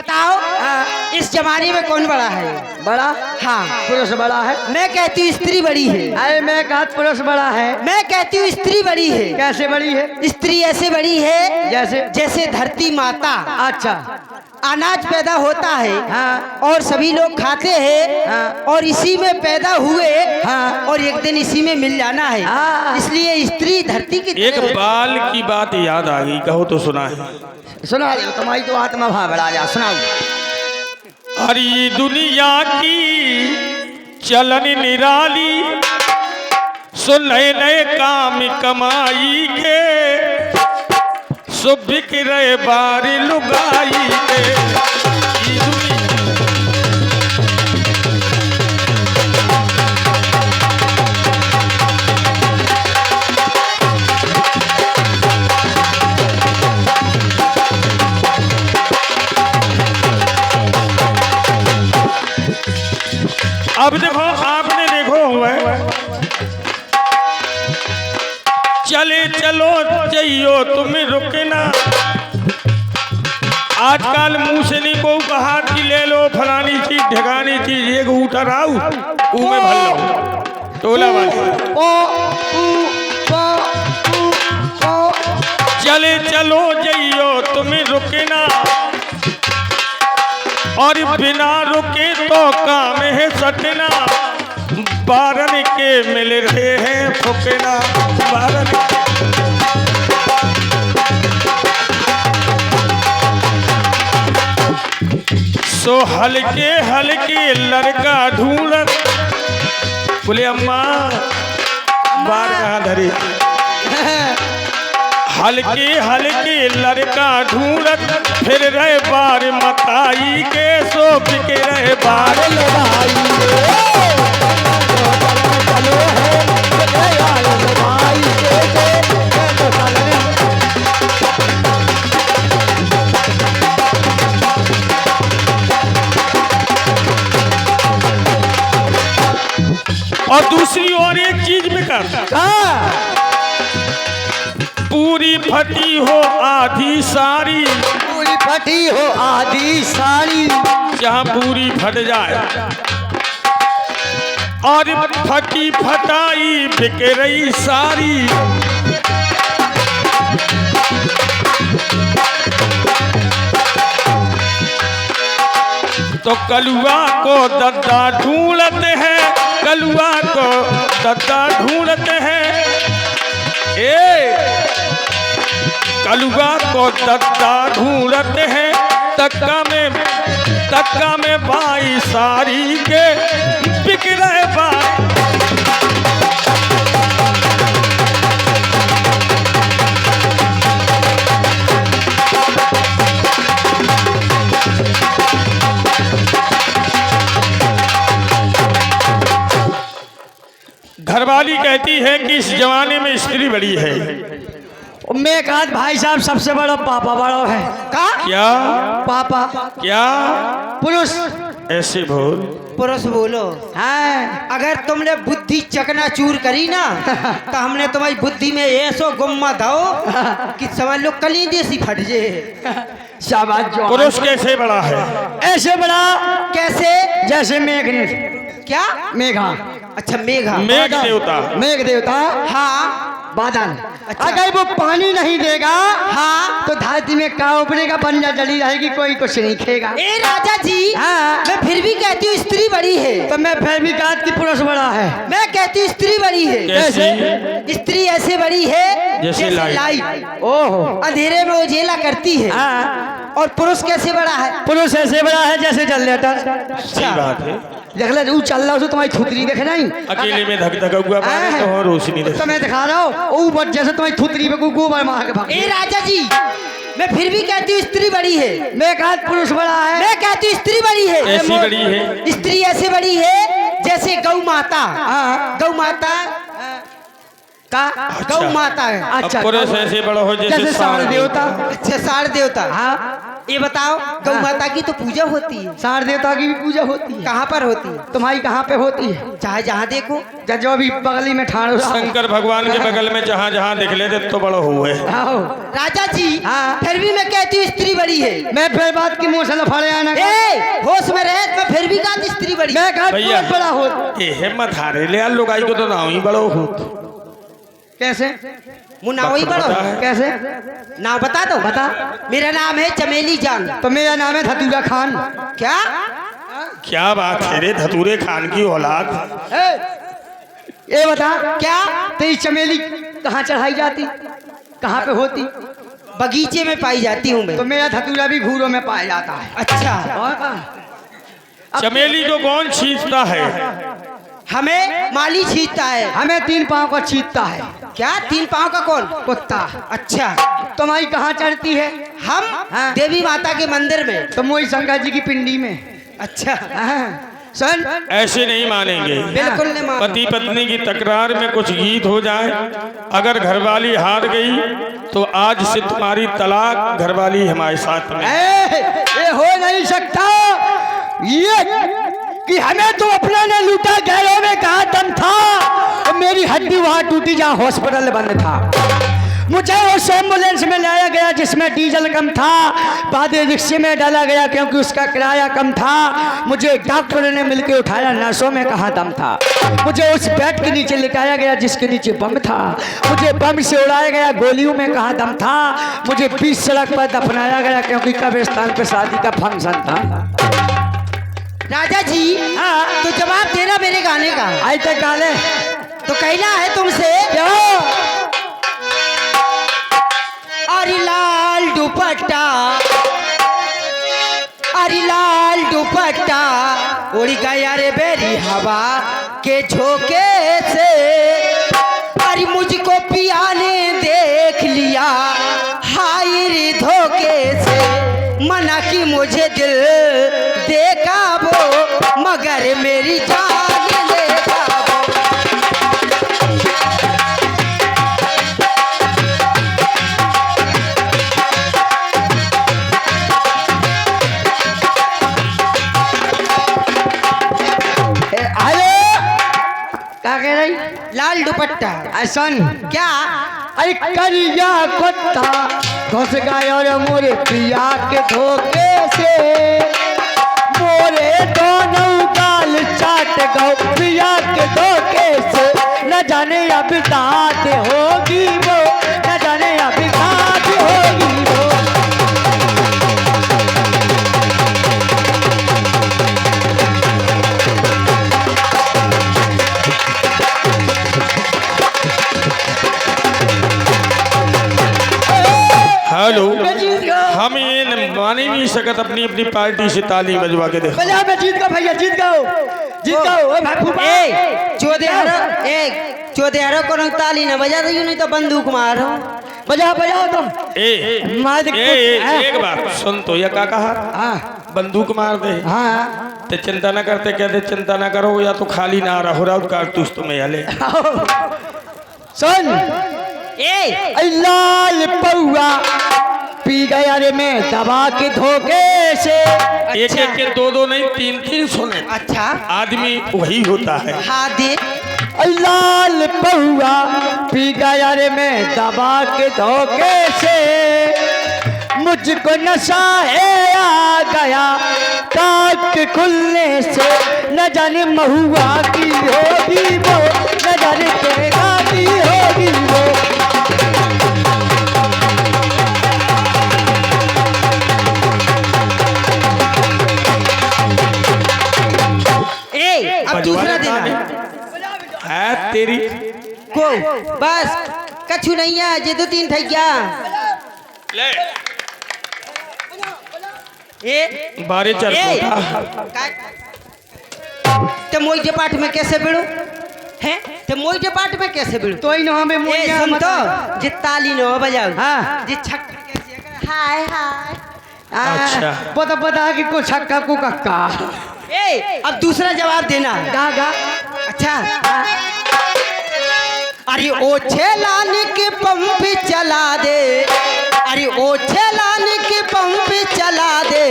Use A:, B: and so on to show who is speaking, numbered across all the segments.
A: बताओ इस जमाने में कौन बड़ा है?
B: बड़ा?
A: हाँ,
B: पुरुष बड़ा है।
A: मैं कहती हूँ स्त्री बड़ी है।
B: अरे मैं कहा पुरुष बड़ा है।
A: मैं कहती हूँ स्त्री बड़ी है।
B: कैसे बड़ी है?
A: स्त्री ऐसे बड़ी है
B: जैसे?
A: जैसे धरती माता।
B: अच्छा।
A: अनाज पैदा होता है
B: हाँ।
A: और सभी लोग खाते हैं।
B: हाँ।
A: और इसी में पैदा हुए।
B: हाँ।
A: और एक दिन इसी में मिल जाना है।
B: हाँ।
A: इसलिए स्त्री धरती की
C: एक बाल की बात याद आ गई, कहो तो सुना है।
B: सुना दो, तुम्हारी तो आत्मा भाव बड़ा जा, सुनाओ।
C: हरी दुनिया की चलन निराली, सो नए नए काम कमाई के, सो बिक रहे बार लुगाई के। अब देखो, आपने देखो हुआ चले चलो चाहिए तुम्हें रुकना। आजकल मुंह से नहीं को कहा कि ले लो फलानी चीज ढगानी चीज, एक उठर आओ में भर लो टोला वाले। चले चलो जाइयो तुम्हें रुकना, और बिना रुके तो काम है सटना। बारन के मिल रहे हैं फुकना, बारन सो हल्के हल्के लड़का ढूंढत। बोले अम्मा बार कहाँ धरी? हल्के हल्के लड़का ढूंढत, फिर रहे बार मताई के, सो बिके रहे बार और दूसरी ओर एक चीज बिका, पूरी फटी हो आधी साड़ी।
B: पूरी फटी हो आधी साड़ी,
C: जहाँ पूरी फट जाए और फटी फटाई बिक रही सारी। तो कलुआ को दद्दा ढूंढते हैं, कलुआ को दद्दा ढूंढते हैं। कलुआ को दद्दा ढूंढते हैं, तक्का में बाई सारी के बिक रहे बाई। घरवाली कहती है कि इस जमाने में स्त्री बड़ी है।
B: मैं कहा भाई साहब सबसे बड़ा पापा बड़ा है।
A: का?
C: क्या
B: पापा?
C: क्या
B: पुरुष?
C: ऐसे बोल।
A: पुरुष बोलो।
B: हाँ।
A: अगर तुमने बुद्धि चकनाचूर करी ना तो हमने तुम्हारी बुद्धि में ऐसो गुम्मा दो कि समझ लो कलींदी सी फट जे।
B: शाबाश।
C: पुरुष कैसे बड़ा है?
B: ऐसे बड़ा।
A: कैसे?
B: जैसे मेघ।
A: क्या?
B: मेघा।
A: अच्छा मेघा।
C: मेघ देवता।
B: मेघ देवता।
A: हाँ
B: बादल।
A: अच्छा।
B: अगर वो पानी नहीं देगा
A: हाँ
B: तो धरती में क्या उपड़ेगा, बंजर डली रहेगी, कोई कुछ नहीं खेगा।
A: ए राजा जी।
B: हाँ।
A: मैं फिर भी कहती हूँ स्त्री बड़ी है।
B: तो मैं फिर भी कहा कि पुरुष बड़ा है।
A: मैं कहती हूँ स्त्री बड़ी है।
C: कैसे?
A: स्त्री ऐसे बड़ी है
C: जैसे
A: लाइट
B: ओहो।
A: अंधेरे में उजेला करती है।
B: हाँ।
A: और पुरुष कैसे बड़ा है?
B: पुरुष ऐसे बड़ा है जैसे जनरेटर।
C: सही बात है।
B: देख ले तू चल रहा हो, तुम्हारी थुतरी देखे नहीं?
C: अकेले में धक धका हुआ मारे तो और रोशनी दे।
B: तो मैं दिखा रहा हूँ ऊपर जैसे तुम्हारी थुतरी पे गोबर मार के भाग।
A: ए राजा जी, मैं फिर भी कहती हूँ स्त्री बड़ी है।
B: मैं कहा पुरुष बड़ा है।
A: मैं कहती हूँ स्त्री बड़ी है।
C: ऐसी बड़ी है?
A: स्त्री ऐसे बड़ी है जैसे गौ माता।
B: हाँ।
A: गौ माता
B: का
A: गौ माता है।
B: अच्छा
C: पूरे से ऐसे बड़ा हो
B: जैसे साड़ देवता।
A: अच्छा सार देवता।
B: हाँ
A: ये बताओ गौ
B: हाँ।
A: माता की तो पूजा होती है,
B: साड़ देवता की भी पूजा होती है।
A: कहाँ पर होती है?
B: तुम्हारी कहाँ पे होती है?
A: चाहे जहाँ देखो।
B: जो अभी बगली में ठाड़ रहा हूँ।
C: शंकर भगवान के बगल में जहाँ जहाँ दिख लेते तो बड़ो हुए।
B: आओ।
A: राजा जी
B: हाँ।
A: फिर भी मैं कहती हूँ स्त्री बड़ी है।
B: मैं फिर बात की मुंह से लफाड़े आना
A: ए होश में रहे तो मैं फिर भी कहती स्त्री बड़ी है।
B: मैं कहा
C: भैया
B: बहुत बड़ा हो।
C: ये हिम्मत हारे ले लोग आई को तो ना ही बड़ो हो।
B: कैसे?
A: मुन्ना वही बड़ो
C: पता है।
B: कैसे?
A: ना बता दो।
B: बता।
A: मेरा नाम है चमेली जान।
B: तो मेरा नाम है धतूरा खान।
A: क्या?
C: क्या बात है रे धतूरे खान की औलाद।
B: ये बता
A: क्या?
B: तेरी चमेली कहाँ चढ़ाई जाती, कहाँ पे होती?
A: बगीचे में पाई जाती हूँ मैं।
B: तो मेरा धतूरा भी घूरों में पाया जाता है।
A: अच्छा
B: और कहाँ?
C: चमेली को कौन छींचता है?
A: हमें माली छींचता है।
B: हमें 3 पाँव का छींचता है।
A: क्या 3 पाँव का कौन?
B: कुत्ता।
A: अच्छा
B: तुम्हारी कहाँ चढ़ती है?
A: हम
B: हाँ।
A: देवी माता के मंदिर में।
B: तो मोई शंकर जी की पिंडी में।
A: अच्छा
B: हाँ। सुन
C: ऐसे नहीं मानेंगे।
A: बिल्कुल नहीं मानो।
C: पति पत्नी की तकरार में कुछ गीत हो जाए, अगर घरवाली हार गई तो आज से तुम्हारी तलाक, घरवाली हमारे साथ में।
B: ये हो नहीं सकता। ये कि हमें तो अपना ने लूटा, गैरों में कहा दम था और मेरी हड्डी वहां टूटी जहां हॉस्पिटल बंद था। मुझे उस एम्बुलेंस में लाया गया जिसमें डीजल कम था, बाद रिक्शे में डाला गया क्योंकि उसका किराया कम था। मुझे डॉक्टर ने मिलकर उठाया, नर्सों में कहाँ दम था। मुझे उस बेड के नीचे लिटाया गया जिसके नीचे बम था। मुझे बम से उड़ाया गया, गोलियों में कहाँ दम था। मुझे 20 सड़क पर दफनाया गया क्योंकि कब्रिस्तान पे शादी का फंक्शन था।
A: राजा जी
B: हाँ।
A: तो जवाब देना मेरे गाने का।
B: आज तक गाले
A: तो कहना है तुमसे
B: क्यों?
A: अरे लाल दुपट्टा, अरे लाल दुपट्टा उड़ गया रे बेरी हवा के झोंके से। अरे मुझको पिया ने देख लिया हाय रे धोखे से। मना की मुझे दिल देखा वो मगर मेरी जान लेगा वो।
B: क्या कह रही?
A: लाल दुपट्टा
B: ऐसन
A: क्या?
B: अरे करिया कुत्ता घुस गया और मोरे पिया के धोखे से। मोरे दोनों गाल चाट गौ पिया के धोखे से। न जाने अब दाद होगी वो, न जाने अब दाद होगी वो।
C: हेलो,
B: मैं जीत गया।
C: हम ये मान ही नहीं सकत अपनी अपनी पार्टी से ताली बजवा के देखो।
B: बजा, मैं जीत गया भैया, जीत गया, जीत गया। ओ भाई फूफा।
A: ए चौदह हरो को ताली न बजा दो, नहीं तो बंदूक मारो।
B: बजाओ बजाओ तुम।
C: ए,
B: मार
C: ए,
B: दे।
C: ए, एक बात सुन तो, ये क्या कहा?
B: हाँ
C: बंदूक मार दे।
B: हाँ
C: ते चिंता ना करते, कहते चिंता ना करो, या तो खाली ना रहो रहा कारतूस तुम्हें हले।
B: सुन
A: ए
B: लाल पौआ पी गया रे मैं दबा के धोखे से।
C: एक एक के दो दो नहीं, 3 सुने।
A: अच्छा
C: आदमी वही होता है।
A: हाँ दे।
B: लाल पौआ पी गया रे मैं दबा के धोखे से। मुझको नशा है आ गया काट खुलने से। न जाने महुआ की होगी वो, न जाने तेरा की होगी वो।
A: अब दूसरा देना
C: है तेरी।
A: को बस कछु नहीं है, जे 2-3 थई गया।
C: ले
A: ए
C: बारे चल
A: ए
C: पोता।
A: ते मोई डिपार्ट में कैसे बिड़ू हैं? ते मोई डिपार्ट में कैसे बिड़ू?
B: तो इन हमें
A: ए
B: मोइया
A: सुन
B: मत।
A: तो जे ताली न बजाओ,
B: हाँ।
A: जे छक्का कैसे कर हाय हाय।
C: अच्छा।
B: पता पता कि को छक्का को कक्का।
A: ए अब दूसरा जवाब देना।
B: गा गा।
A: अच्छा अरे ओ छेलाने के पंप चला दे, अरे ओ छेलाने के पंप चला दे,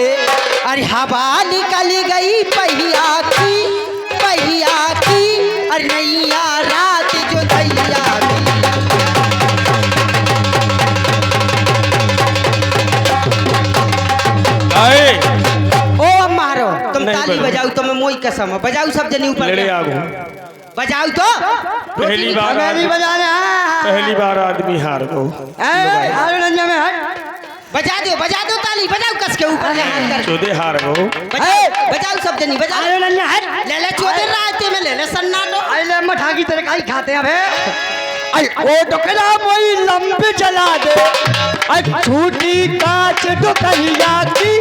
A: अरे हवा निकल गई पहिया की, अरे नैया रात जो दैया की।
C: आए
A: ओ मारो तुम
C: नहीं
A: ताली
C: बजाओ।
A: बजाओ, तुम्हें मोई कसम है, बजाओ सब जनी ऊपर
C: लड़े आगो।
A: बजाओ तो
C: पहली बार
B: हमें नहीं बजाना है।
C: पहली बार आदमी हार गो।
B: अरे रंजा में हट।
A: बजा दो ताली, बजाओ कस के ऊपर हाथ कर,
C: चौदे हार गो।
A: बजाओ सब जनी बजाओ।
B: अरे रंजा हट।
A: ले ले चौदह रात में ले ले सन्नाटो।
B: अरे मठा की तरह काई खाते हैं बे। आई ओ टोकरा मोई लंबे चला दे। आई छोटी कांच टोकरिया की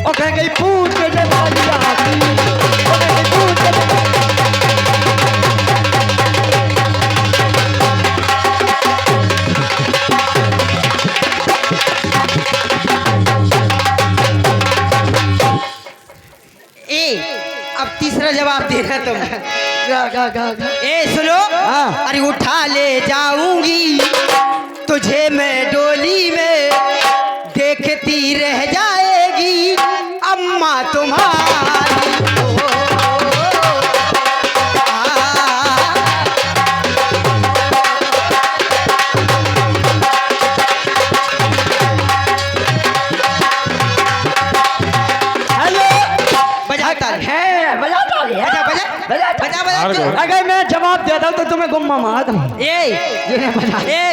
B: ओकरे गई पूछ दे बालिया की ओकरे गई पूछ दे।
A: अब तीसरा जवाब देना तुम। ए सुनो,
B: हाँ।
A: अरे उठा ले जाऊंगी तुझे मैं डोली में, देखती रह जाएगी अम्मा तुम्हारी।
B: अगर मैं जवाब देता हूँ तो तुम्हें गुम्मा मार दूँ।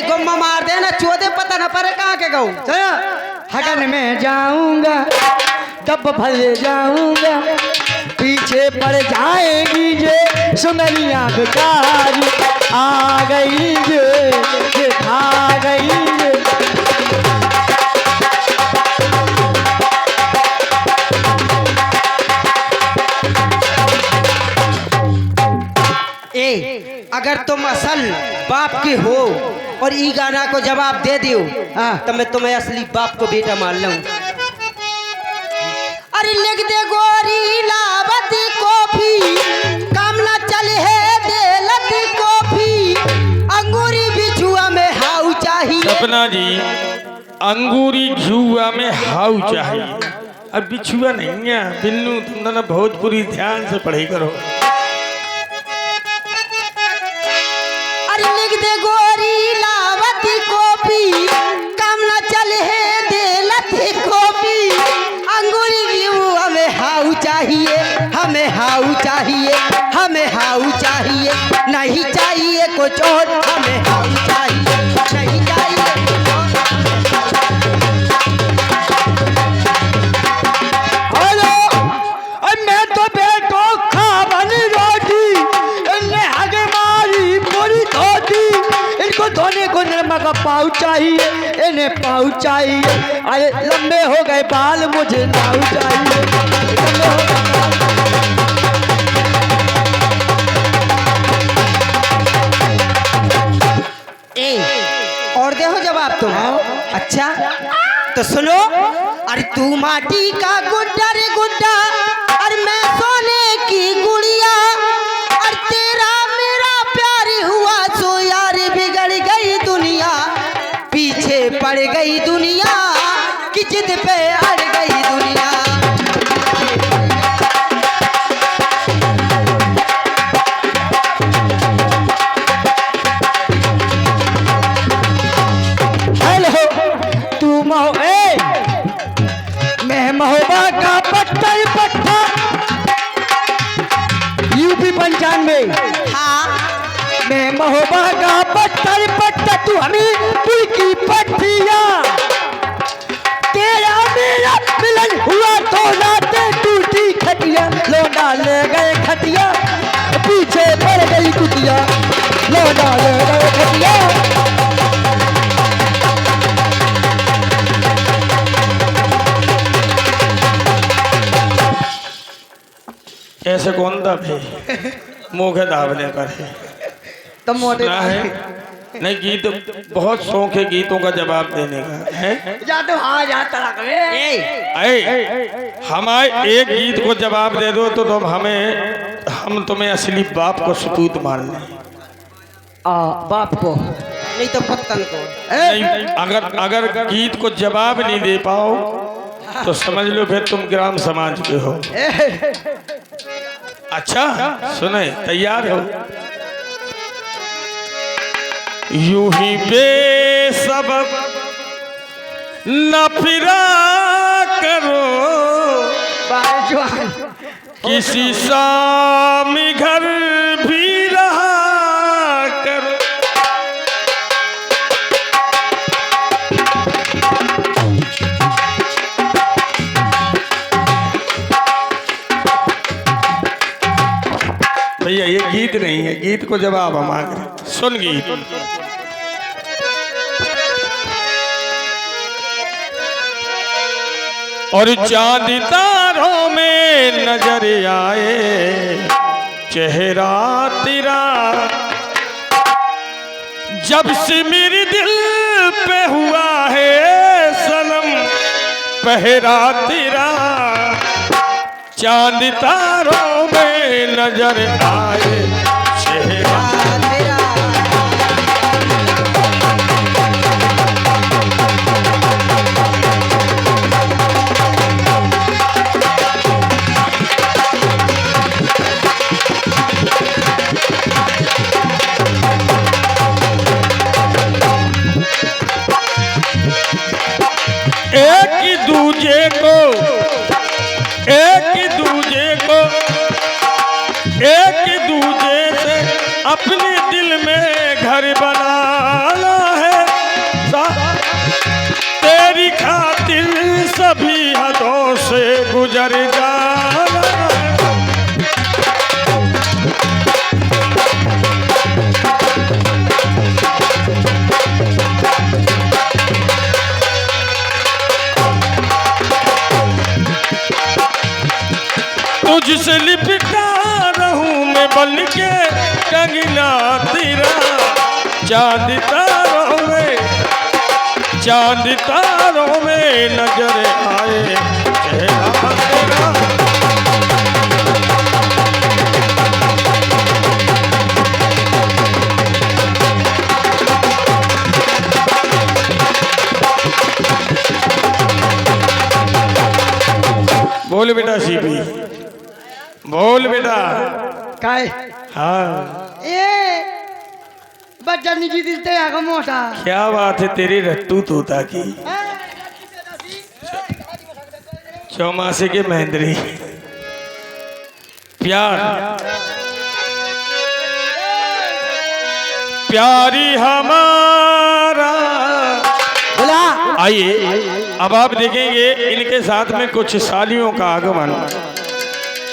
A: गुम्मा मार देना, चौदह पता न पड़े कहाँ के गऊ।
B: हगन में जाऊंगा तब भल जाऊंगा, पीछे पड़ जाएगी ये सुनरिया बेकारी। आ गई ये आ गई ये।
A: अगर तुम असल बाप के हो और ई गाना को जवाब दे दियो, तो मैं तुम्हें असली बाप को बेटा मान लूं। अरे लिख दे गोरी लावत कॉफी, काम ना चले है देलत कॉफी, अंगूरी बिछुआ में हाउ चाहिए।
C: सपना जी, अंगूरी घुआ में हाउ चाहिए, अब बिछुआ नहीं है। बिल्लू तुम ना भोजपुरी ध्यान से पढ़ी करो।
A: अरे लिख दे गोरी लावती कॉफी, काम ना चले है देलती कॉफी, अंगूरी गिलू हमें हाउ चाहिए, हमें हाउ चाहिए, हमें हाउ चाहिए, नहीं चाहिए कुछ और, हमें हाउ चाहिए, नहीं चाहिए कुछ और।
B: हेलो, मैं तो बेटो खावन रोटी, इन्हें हगे मारी पूरी धोती, इनको धोने को नरमा का पाउ चाहिए, इन्हें पाउ चाहिए। अरे लंबे हो गए बाल, मुझे नाउ चाहिए, लंबे हो गए बाल।
A: और दे हो जवाब तुम। अच्छा तो सुनो, अरे तू माटी का गुड्डा रे गुड्डा, अरे मैं सोने की गुड़िया, अरे तेरा मेरा प्यार हुआ सो यार बिगड़ गई दुनिया, पीछे पड़ गई दुनिया कि जिद पे अड़ गई दुनिया।
B: मैं महोबा का पत्थर पत्थर, यूपी 95।
A: हाँ
B: मैं महोबा का पत्थर पत्थर, तू हमें पुल की पट्टिया, तेरा मेरा मिलन हुआ तो रातें टूटी खटिया, लौटा ले गए खटिया, पीछे पड़ गई कुटिया, लौटा ले गए खटिया।
C: ऐसे कौन दब है मुँह के दावने पर है।
A: तुम मोटे
C: सुना है नहीं, गीत बहुत शौक है गीतों का जवाब देने का है।
B: जा तो हाँ जाता
C: हमारे एक गीत को जवाब दे दो तो तुम हमें हम तुम्हें असली बाप को सतूत मान लें।
A: बाप को नहीं तो पत्तन को।
C: नहीं, अगर अगर गीत को जवाब नहीं दे पाओ तो समझ लो फिर तुम ग्राम समाज के हो। अच्छा सुने, तैयार हो? यूं ही बेसबब न फिरा करो
A: बाजवान
C: किसी सामी घर भी रहा करो। भैया ये गीत नहीं है, गीत को जवाब हम मांग रहे। सुन गीत। और चांद तारों में नजर आए चेहरा तेरा, जब से मेरे दिल पे हुआ है सनम पहरा तेरा। चांद तारों में नजर आए चेहरा
A: तेरा।
C: एक दूजे को एक दूजे से अपने दिल में घर बनाना है। तेरी खातिर सभी हदों से गुजर जाना है। तुझसे लिपटा रहूं मैं बन के कंगना तेरा। चांद तारों में नजर आए चेहरा तेरा। बोल बेटा सीपी, बोल बेटा।
B: काय
C: हाँ
B: बच्चा निजी दिलते आगे मोटा।
C: क्या बात है तेरी रट्टू तोता की। चौमासे के महेंद्री प्यारी हमारा।
A: बोला
C: आइए अब आप देखेंगे इनके साथ में कुछ सालियों का आगमन।